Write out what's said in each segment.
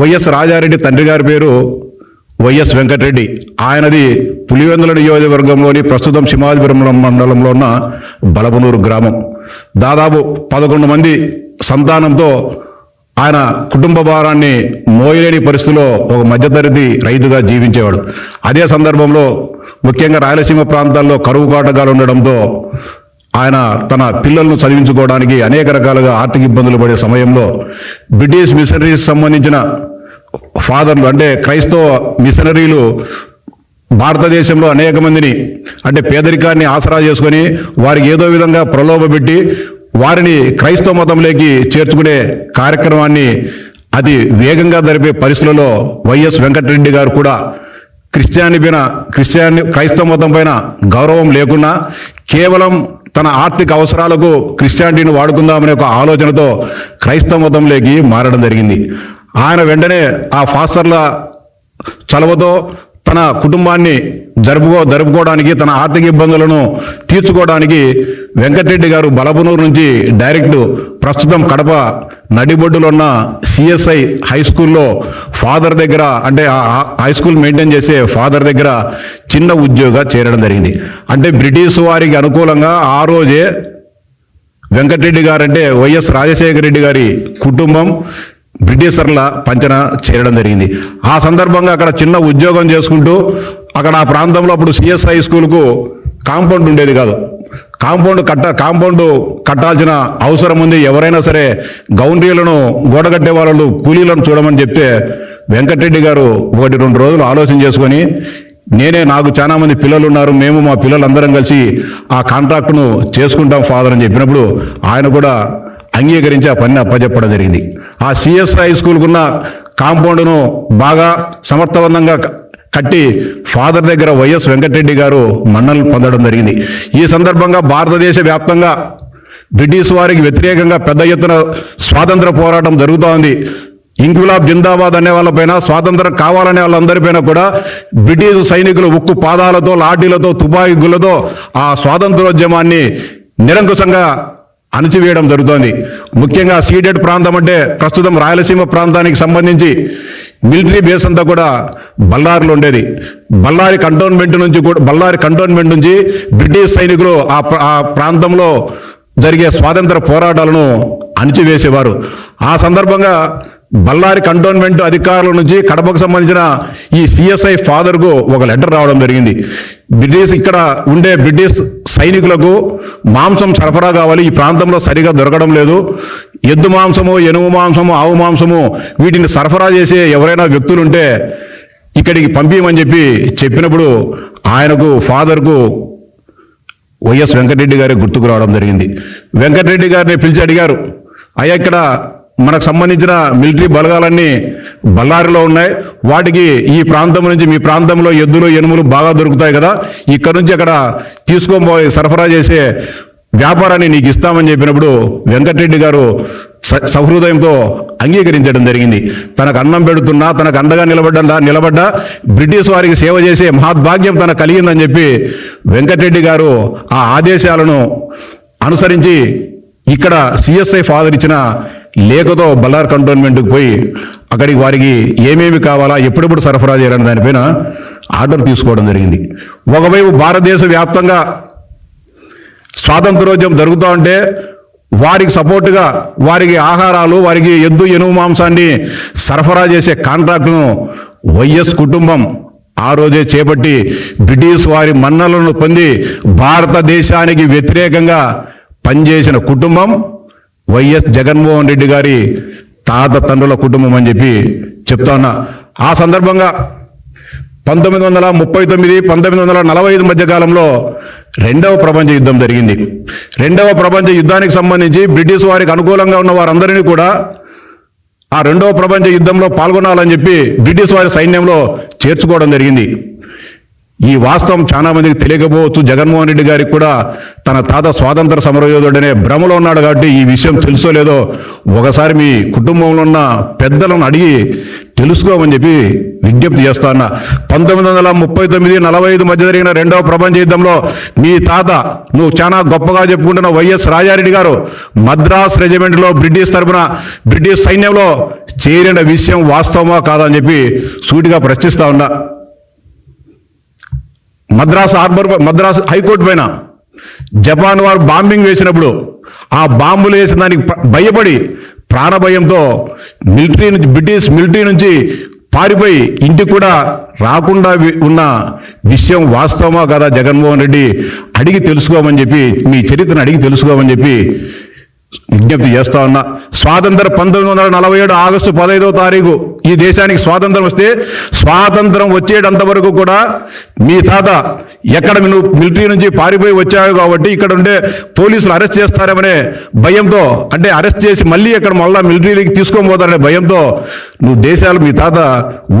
YS Rajareddy తండ్రి గారి పేరు వైఎస్ వెంకటరెడ్డి. ఆయనది పులివెందుల నియోజకవర్గంలోని ప్రస్తుతం సింహాద్రిపురం మండలంలో ఉన్న బలపనూరు గ్రామం. దాదాపు 11 మంది సంతానంతో ఆయన కుటుంబ భారాన్ని మోయలేని పరిస్థితిలో ఒక మధ్యతరగతి రైతుగా జీవించేవాడు. అదే సందర్భంలో ముఖ్యంగా రాయలసీమ ప్రాంతాల్లో కరువు కాటకాలు ఉండడంతో ఆయన తన పిల్లలను చదివించుకోవడానికి అనేక రకాలుగా ఆర్థిక ఇబ్బందులు పడే సమయంలో బ్రిటిష్ మిషనరీస్ సంబంధించిన ఫాదర్లు అంటే క్రైస్తవ మిషనరీలు భారతదేశంలో అనేక మందిని అంటే పేదరికాన్ని ఆసరా చేసుకొని వారికి ఏదో విధంగా ప్రలోభపెట్టి వారిని క్రైస్తవ మతంలోకి చేర్చుకునే కార్యక్రమాన్ని అతి వేగంగా జరిపే పరిస్థితులలో వైఎస్ వెంకటరెడ్డి గారు కూడా క్రైస్తవ మతం పైన గౌరవం లేకుండా కేవలం తన ఆర్థిక అవసరాలకు క్రిస్టియానిటీని వాడుకుందామనే ఒక ఆలోచనతో క్రైస్తవ మతంలోకి మారడం జరిగింది. ఆయన వెంటనే ఆ ఫాస్టర్ల చలవతో తన కుటుంబాన్ని జరుపుకోవడానికి తన ఆర్థిక ఇబ్బందులను తీర్చుకోవడానికి వెంకటరెడ్డి గారు బలపనూరు నుంచి డైరెక్ట్ ప్రస్తుతం కడప నడిబొడ్డులో ఉన్న సిఎస్ఐ హై స్కూల్లో ఫాదర్ దగ్గర అంటే హై స్కూల్ మెయింటైన్ చేసే ఫాదర్ దగ్గర చిన్న ఉద్యోగంగా చేరడం జరిగింది. అంటే బ్రిటిష్ వారికి అనుకూలంగా ఆ రోజే వెంకటరెడ్డి గారు అంటే వైఎస్ రాజశేఖర రెడ్డి గారి కుటుంబం బ్రిటిషర్ల పంచన చేరడం జరిగింది. ఆ సందర్భంగా అక్కడ చిన్న ఉద్యోగం చేసుకుంటూ అక్కడ ఆ ప్రాంతంలో అప్పుడు సిఎస్ఐ స్కూల్కు కాంపౌండ్ ఉండేది కాదు. కాంపౌండ్ కట్టాల్సిన అవసరం ఉంది. ఎవరైనా సరే గౌండ్రీలను గోడగట్టే వాళ్ళు కూలీలను చూడమని చెప్తే వెంకటరెడ్డి గారు 1-2 రోజులు ఆలోచన చేసుకొని నాకు చాలా మంది పిల్లలు ఉన్నారు, మేము మా పిల్లలందరం కలిసి ఆ కాంట్రాక్టును చేసుకుంటాం ఫాదర్ అని చెప్పినప్పుడు ఆయన కూడా అంగీకరించి ఆ పనిని అప్పచెప్పడం జరిగింది. ఆ సిఎస్ఐ స్కూల్కున్న కాంపౌండ్ను బాగా సమర్థవంతంగా కట్టి ఫాదర్ దగ్గర వైఎస్ వెంకటరెడ్డి గారు మన్ననలు పొందడం జరిగింది. ఈ సందర్భంగా భారతదేశ వ్యాప్తంగా బ్రిటిష్ వారికి వ్యతిరేకంగా పెద్ద ఎత్తున స్వాతంత్ర పోరాటం జరుగుతూ ఉంది. ఇంక్విలాబ్ జిందాబాద్ అనే వాళ్ళపైన, స్వాతంత్రం కావాలనే వాళ్ళందరిపైన కూడా బ్రిటిష్ సైనికులు ఉక్కు పాదాలతో, లాఠీలతో, తుపాకీ గుళ్ళతో ఆ స్వాతంత్రోద్యమాన్ని నిరంకుశంగా అణచివేయడం జరుగుతోంది. ముఖ్యంగా సీడెడ్ ప్రాంతం అంటే ప్రస్తుతం రాయలసీమ ప్రాంతానికి సంబంధించి మిలిటరీ బేస్ అంతా కూడా బళ్ళారిలో ఉండేది. బళ్ళారి కంటోన్మెంట్ నుంచి బ్రిటిష్ సైనికులు ఆ ప్రాంతంలో జరిగే స్వాతంత్ర పోరాటాలను అణచివేసేవారు. ఆ సందర్భంగా బళ్ళారి కంటోన్మెంట్ అధికారుల నుంచి కడపకు సంబంధించిన ఈ సిఎస్ఐ ఫాదర్కు ఒక లెటర్ రావడం జరిగింది. ఇక్కడ ఉండే బ్రిటిష్ సైనికులకు మాంసం సరఫరా కావాలి, ఈ ప్రాంతంలో సరిగా దొరకడం లేదు, ఎద్దు మాంసము, ఎనుము మాంసము, ఆవు మాంసము వీటిని సరఫరా చేసే ఎవరైనా వ్యక్తులుంటే ఇక్కడికి పంపించమని చెప్పినప్పుడు ఆయనకు ఫాదర్కు వైఎస్ వెంకటరెడ్డి గారి గుర్తుకు రావడం జరిగింది. వెంకటరెడ్డి గారిని పిలిచి అడిగారు, అయ్యా ఇక్కడ మనకు సంబంధించిన మిలిటరీ బలగాలన్నీ బళ్ళారిలో ఉన్నాయి, వాటికి ఈ ప్రాంతం నుంచి మీ ప్రాంతంలో ఎద్దులు ఎనుములు బాగా దొరుకుతాయి కదా, ఇక్కడ నుంచి అక్కడ తీసుకొని సరఫరా చేసే వ్యాపారాన్ని నీకు ఇస్తామని చెప్పినప్పుడు వెంకటరెడ్డి గారు సహృదయంతో అంగీకరించడం జరిగింది. తనకు అన్నం పెడుతున్నా, తనకు అండగా నిలబడ్డ బ్రిటిష్ వారికి సేవ చేసే మహద్భాగ్యం తనకు కలిగిందని చెప్పి వెంకటరెడ్డి గారు ఆ ఆదేశాలను అనుసరించి ఇక్కడ సిఎస్ఐ ఫాదర్ ఇచ్చిన లేఖతో బళ్ళారి కంటోన్మెంట్కి పోయి అక్కడికి వారికి ఏమేమి కావాలా, ఎప్పుడెప్పుడు సరఫరా చేయాలని దానిపైన ఆర్డర్ తీసుకోవడం జరిగింది. ఒకవైపు భారతదేశ వ్యాప్తంగా స్వాతంత్రోద్యమం జరుగుతూ ఉంటే వారికి సపోర్టుగా వారికి ఆహారాలు, వారికి ఎద్దు ఎనుము మాంసాన్ని సరఫరా చేసే కాంట్రాక్టును వైఎస్ కుటుంబం ఆ రోజే చేపట్టి బ్రిటిష్ వారి మన్ననలను పొంది భారతదేశానికి వ్యతిరేకంగా పనిచేసిన కుటుంబం వైఎస్ జగన్మోహన్ రెడ్డి గారి తాత తండ్రుల కుటుంబం అని చెప్తా ఉన్నా. ఆ సందర్భంగా 1939, 1945 మధ్య కాలంలో 2వ ప్రపంచ యుద్ధం జరిగింది. 2వ ప్రపంచ యుద్ధానికి సంబంధించి బ్రిటిష్ వారికి అనుకూలంగా ఉన్న వారందరినీ కూడా ఆ 2వ ప్రపంచ యుద్ధంలో పాల్గొనాలని చెప్పి బ్రిటిష్ వారి సైన్యంలో చేర్చుకోవడం జరిగింది. ఈ వాస్తవం చాలా మందికి తెలియకపోవచ్చు. జగన్మోహన్ రెడ్డి గారికి కూడా తన తాత స్వాతంత్ర సమరయోధుడనే భ్రమలో ఉన్నాడు కాబట్టి ఈ విషయం తెలుసో లేదో ఒకసారి మీ కుటుంబంలో ఉన్న పెద్దలను అడిగి తెలుసుకోమని చెప్పి విజ్ఞప్తి చేస్తా ఉన్నా. 1939-45 మధ్య జరిగిన రెండవ ప్రపంచ యుద్ధంలో మీ తాత, నువ్వు చాలా గొప్పగా చెప్పుకుంటున్న వైఎస్ రాజారెడ్డి గారు మద్రాస్ రెజిమెంట్లో బ్రిటిష్ తరఫున బ్రిటిష్ సైన్యంలో చేరిన విషయం వాస్తవమా కాదా అని చెప్పి సూటిగా ప్రశ్నిస్తా ఉన్నా. మద్రాస్ హైకోర్టు పైన జపాన్ వారు బాంబింగ్ వేసినప్పుడు ఆ బాంబులు వేసిన దానికి భయపడి ప్రాణభయంతో బ్రిటిష్ మిలిటరీ నుంచి పారిపోయి ఇంటికి కూడా రాకుండా ఉన్న విషయం వాస్తవమా కదా జగన్మోహన్ రెడ్డి అడిగి తెలుసుకోమని చెప్పి, మీ చరిత్రను అడిగి తెలుసుకోమని చెప్పి విజ్ఞప్తి చేస్తా ఉన్నా. 1947 ఆగస్టు 15వ తారీఖు ఈ దేశానికి స్వాతంత్రం వస్తే స్వాతంత్రం వచ్చేటంత వరకు కూడా మీ తాత ఎక్కడ నువ్వు మిలిటరీ నుంచి పారిపోయి వచ్చావు కాబట్టి ఇక్కడ ఉండే పోలీసులు అరెస్ట్ చేస్తారేమనే భయంతో, అంటే అరెస్ట్ చేసి మళ్ళీ ఇక్కడ మళ్ళీ మిలిటరీకి తీసుకొని పోతారనే భయంతో నువ్వు మీ తాత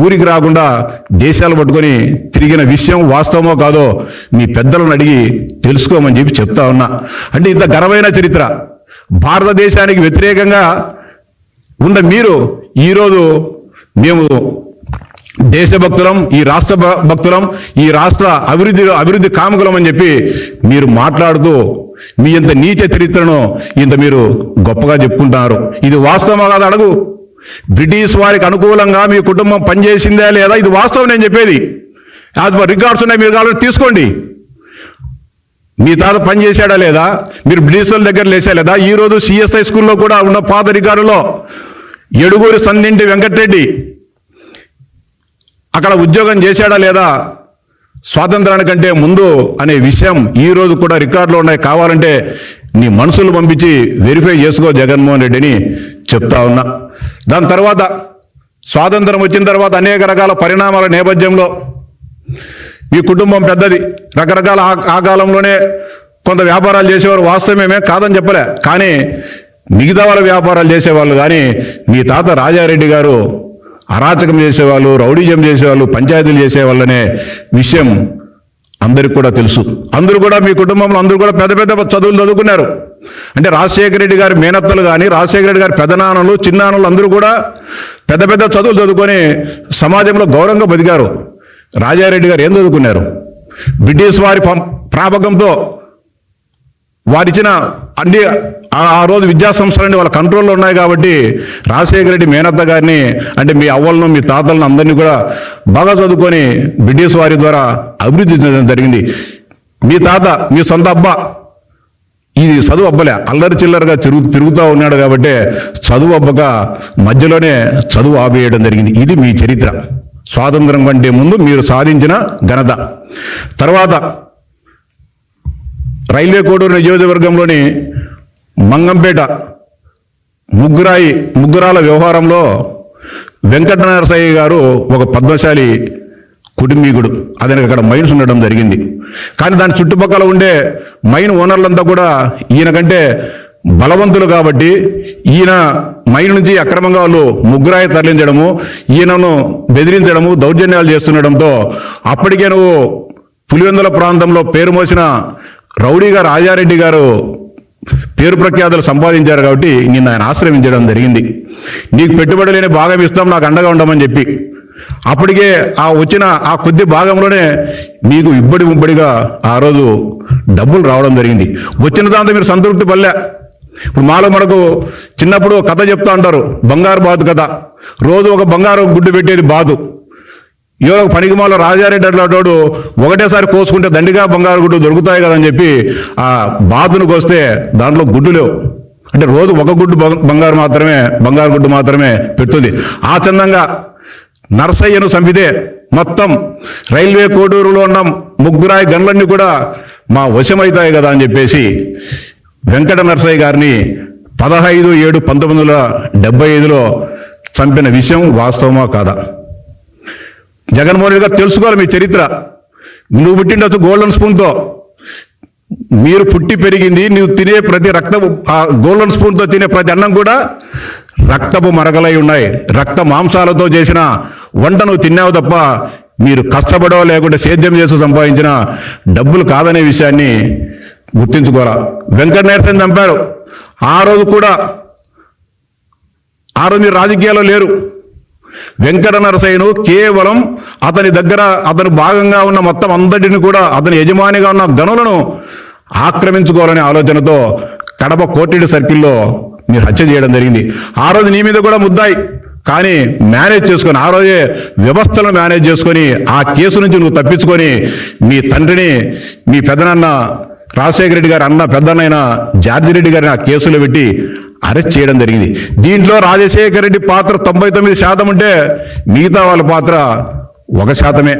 ఊరికి రాకుండా దేశాలు పట్టుకొని తిరిగిన విషయం వాస్తవమో కాదో మీ పెద్దలను అడిగి తెలుసుకోమని చెప్పి చెప్తా ఉన్నా. అంటే ఇంత ఘనమైన చరిత్ర భారతదేశానికి వ్యతిరేకంగా ఉన్న మీరు ఈరోజు మేము దేశభక్తులం, ఈ రాష్ట్ర భక్తులం, ఈ రాష్ట్ర అభివృద్ధి కాముకులం అని చెప్పి మీరు మాట్లాడుతూ మీ ఇంత నీచ చరిత్రను ఇంత మీరు గొప్పగా చెప్పుకుంటున్నారు. ఇది వాస్తవమా కాదు అడుగు. బ్రిటిష్ వారికి అనుకూలంగా మీ కుటుంబం పనిచేసిందా లేదా, ఇది వాస్తవం నేను చెప్పేది. యాజ్ రికార్డ్స్ ఉన్నాయి, మీరు కావాలంటే తీసుకోండి. మీ తాత పని చేశాడా లేదా, మీరు బ్రిటిష్ వాళ్ళ దగ్గర లేచా లేదా. ఈరోజు సిఎస్ఐ స్కూల్లో కూడా ఉన్న పాత రికార్డులో ఎడుగూరి సందింటి వెంకటరెడ్డి అక్కడ ఉద్యోగం చేశాడా లేదా స్వాతంత్రానికంటే ముందు అనే విషయం ఈరోజు కూడా రికార్డులో ఉన్నాయి. కావాలంటే నీ మనుషులు పంపించి వెరిఫై చేసుకో జగన్మోహన్ రెడ్డిని చెప్తా ఉన్నా. దాని తర్వాత స్వాతంత్రం వచ్చిన తర్వాత అనేక రకాల పరిణామాల నేపథ్యంలో మీ కుటుంబం పెద్దది, రకరకాల ఆ కాలంలోనే కొంత వ్యాపారాలు చేసేవారు, వాస్తవమేమే కాదని చెప్పలే. కానీ మిగతా వాళ్ళ వ్యాపారాలు చేసేవాళ్ళు. కానీ మీ తాత రాజారెడ్డి గారు అరాచకం చేసేవాళ్ళు, రౌడీజం చేసేవాళ్ళు, పంచాయతీలు చేసేవాళ్ళనే విషయం అందరికి కూడా తెలుసు. అందరూ కూడా మీ కుటుంబంలో అందరూ కూడా పెద్ద పెద్ద చదువులు చదువుకున్నారు. అంటే రాజశేఖర రెడ్డి గారి మేనత్తలు కానీ, రాజశేఖర రెడ్డి గారి పెదనాన్నలు, చిన్నాన్నలు అందరూ కూడా పెద్ద పెద్ద చదువులు చదువుకొని సమాజంలో గౌరవంగా బతికారు. రాజారెడ్డి గారు ఏం చదువుకున్నారు? బ్రిటిష్ వారి ప్రాపకంతో వారిచ్చిన అన్ని ఆ రోజు విద్యా సంస్థలన్నీ వాళ్ళ కంట్రోల్లో ఉన్నాయి కాబట్టి రాజశేఖర రెడ్డి మేనత్త గారిని, అంటే మీ అవ్వలను మీ తాతలను అందరినీ కూడా బాగా చదువుకొని బ్రిటిష్ వారి ద్వారా అభివృద్ధి చెందడం జరిగింది. మీ తాత, మీ సొంత అబ్బా ఇది చదువు అబ్బలే, అల్లరి చిల్లరగా తిరుగుతూ ఉన్నాడు కాబట్టి చదువు అబ్బక మధ్యలోనే చదువు ఆపేయడం జరిగింది. ఇది మీ చరిత్ర. స్వాతంత్రం కంటే ముందు మీరు సాధించిన ఘనత. తర్వాత రైల్వే కోడూరు నియోజకవర్గంలోని మంగంపేట ముగ్గురాల వ్యవహారంలో వెంకట నరసయ్య గారు ఒక పద్మశాలి కుటుంబీకుడు. అతనికి అక్కడ మైన్స్ ఉండడం జరిగింది. కానీ దాని చుట్టుపక్కల ఉండే మైన్ ఓనర్లంతా కూడా ఈయన కంటే బలవంతులు కాబట్టి ఈయన మైన్ నుంచి అక్రమంగా వాళ్ళు ముగ్గురాయి తరలించడము, ఈయనను బెదిరించడము, దౌర్జన్యాలు చేస్తుండడంతో అప్పటికే నువ్వు పులివెందుల ప్రాంతంలో పేరు మోసిన రౌడీగా రాజారెడ్డి గారు పేరు ప్రఖ్యాతులు సంపాదించారు కాబట్టి నిన్ను ఆయన ఆశ్రయించడం జరిగింది. నీకు పెట్టుబడి లేని భాగం ఇస్తాం, నాకు అండగా ఉండమని చెప్పి అప్పటికే వచ్చిన ఆ కొద్ది భాగంలోనే మీకు ఇబ్బడిగా ఆ రోజు డబ్బులు రావడం జరిగింది. వచ్చిన దాంతో మీరు సంతృప్తి పడలే. ఇప్పుడు మనకు చిన్నప్పుడు కథ చెప్తా ఉంటారు, బంగారు బాతు కథ. రోజు ఒక బంగారు గుడ్డు పెట్టేది బాతు. ఎవరో పనికిమాల రాజారెడ్డి అట్లాంటోడు ఒకటేసారి కోసుకుంటే దండిగా బంగారు గుడ్డు దొరుకుతాయి కదని చెప్పి ఆ బాతును కోస్తే దాంట్లో గుడ్డు లేవు. అంటే రోజు ఒక గుడ్డు బంగారు గుడ్డు మాత్రమే పెడుతుంది. ఆ చందంగా నరసయ్యను చంపితే మొత్తం రైల్వే కోడూరులో ఉన్న ముగ్గురాయి గన్లన్నీ కూడా మా వశమవుతాయి కదా అని చెప్పేసి వెంకట నరసయ్య గారిని 15/7/1975లో చంపిన విషయం వాస్తవమా కాదా? జగన్మోహన్ రెడ్డి గారు తెలుసుకోవాలి మీ చరిత్ర. నువ్వు పుట్టిండొచ్చు గోల్డెన్ స్పూన్తో, మీరు పుట్టి పెరిగింది, నువ్వు తినే ప్రతి రక్తపు ఆ గోల్డెన్ స్పూన్తో తినే ప్రతి అన్నం కూడా రక్తపు మరకలై ఉన్నాయి. రక్త మాంసాలతో చేసిన వంట నువ్వు తిన్నావు తప్ప మీరు కష్టపడో లేకుంటే సేద్యం చేసి సంపాదించిన డబ్బులు కాదనే విషయాన్ని గుర్తించుకోరా. వెంకట నరసింహని చంపారు. ఆ రోజు మీరు రాజకీయాల్లో లేరు. వెంకట నరసయ్యను కేవలం అతని దగ్గర అతను భాగంగా ఉన్న మొత్తం అందరిని కూడా అతని యజమానిగా ఉన్న గనులను ఆక్రమించుకోవాలనే ఆలోచనతో కడప కోటిరెడ్డి సర్కిల్లో మీరు హత్య చేయడం జరిగింది. ఆ రోజు నీ మీద కూడా ముద్దాయి, కానీ మేనేజ్ చేసుకొని ఆ రోజే వ్యవస్థలను మేనేజ్ చేసుకొని ఆ కేసు నుంచి నువ్వు తప్పించుకొని మీ తండ్రిని, మీ పెద్దనాన్న రాజశేఖర రెడ్డి గారి అన్న పెద్దన్నైన జార్జి రెడ్డి గారిని ఆ కేసులో పెట్టి అరెస్ట్ చేయడం జరిగింది. దీంట్లో రాజశేఖర రెడ్డి పాత్ర 99% ఉంటే మిగతా వాళ్ళ పాత్ర 1%.